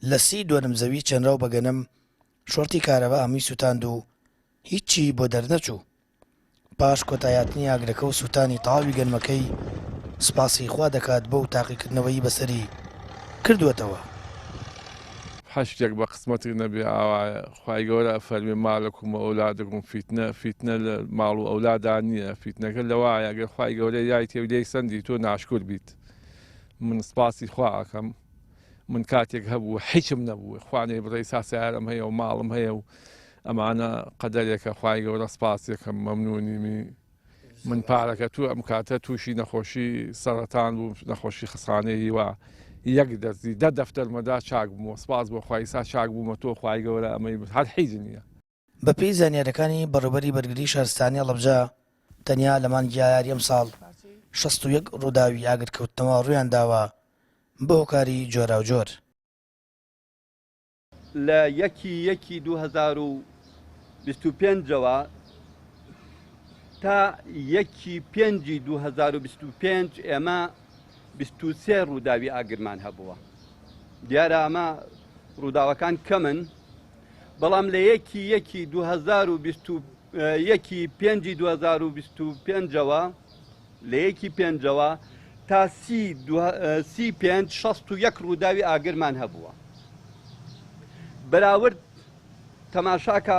لە سی دووەنمزەوی چەنراو بەگەنم شۆرتی کارەبا هەمووی سوتاند و هیچی بۆ دەرنەچوو. پاش کۆتایاتنی ئاگرەکە و سوتانی تەواوی گەنمەکەی سپاسی خوا دەکات بەو تاقیکردنەوەی بەسەری کردووەتەوە. حەشتێک بە قسمەتی نەبێ ئاوایە خوای گەورە فەرمێ ماڵەکم و ئەولادەکم فیتنە لە ماڵ و ئەولادا نییە، فیتنەکە لەوایە ئەگەر خوای گەورە یای تێ لێی سەندی تۆ ناشکور بیت. من سپاسی خوا ئەکەم، من کاتێک هەبوو هیچم نەبوو، خوانێ بڕێ ساسیارم هەیە و ماڵم هەیە و ئەمانە قەدەرێکە خوای گەورە سپاسێکم مەمنونی من پارەکە تو ئەم کاتە تووشی نەخۆشی سەرەتان بوو، نەخۆشی خستخانەی وا یەک دەرزی 10 دەفتەر مەدا چاک بوومەوە. سپاس بۆ خوایسا چاک بوومە تۆ خوای گەورە ئەمەی هەر حیز نییە. بەپێی زانیاریەکانی بەڕێوەبەری بەرگری شارستانی هەڵەبجە تەنیا لە مانگی یاری ئەم ساڵ 61 ڕووداوی ئاگرکەوتنەوە ڕوویان داوە بە هۆکاری جۆرا و جۆر. لە 1/1/2025ەوە تا 1/5/2025 ئێمە 23 ڕووداوی ئاگرمان هەبووە. دیارە ئەمە ڕووداوەکان کەمن، بەڵام لە 1/5/2025ەوە لە 1/5ەوە تا 30/5/61 ڕووداوی ئاگرمان هەبووە. بەراورد تەماشاکە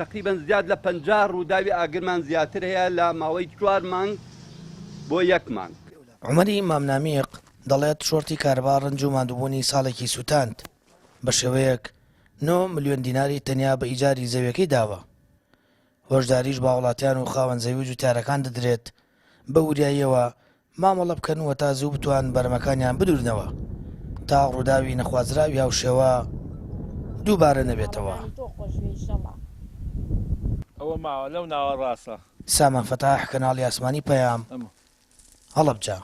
تقریبەن زیاد لە 50 ڕووداوی ئاگرمان زیاتر هەیە لە ماوەی 4 مانگ بۆ 1 مانگ. عومەری مامنامیق دەڵێت شۆرتی کارەبا ڕنج و ماندووبوونی ساڵێکی سوتاند بە شێوەیەک 9 ملیۆن دیناری تەنیا بە ئیجاری زەویەکەی داوە. هۆشداریش با وڵاتیان و خاوەن زەوی و جوتیارەکان دەدرێت بە وریاییەوە مامەڵە بکەن و تا زوو بتوان بەرەمەکانیان بدورنەوە تا ڕووداوی نەخوازراوی هاوشێوە دووبارە نەبێتەوە. ئەوە ماوە لەو ناوە ڕاستە. سامان فەتاح، کەناڵی ئاسمانی پەیام، هەڵەبجە.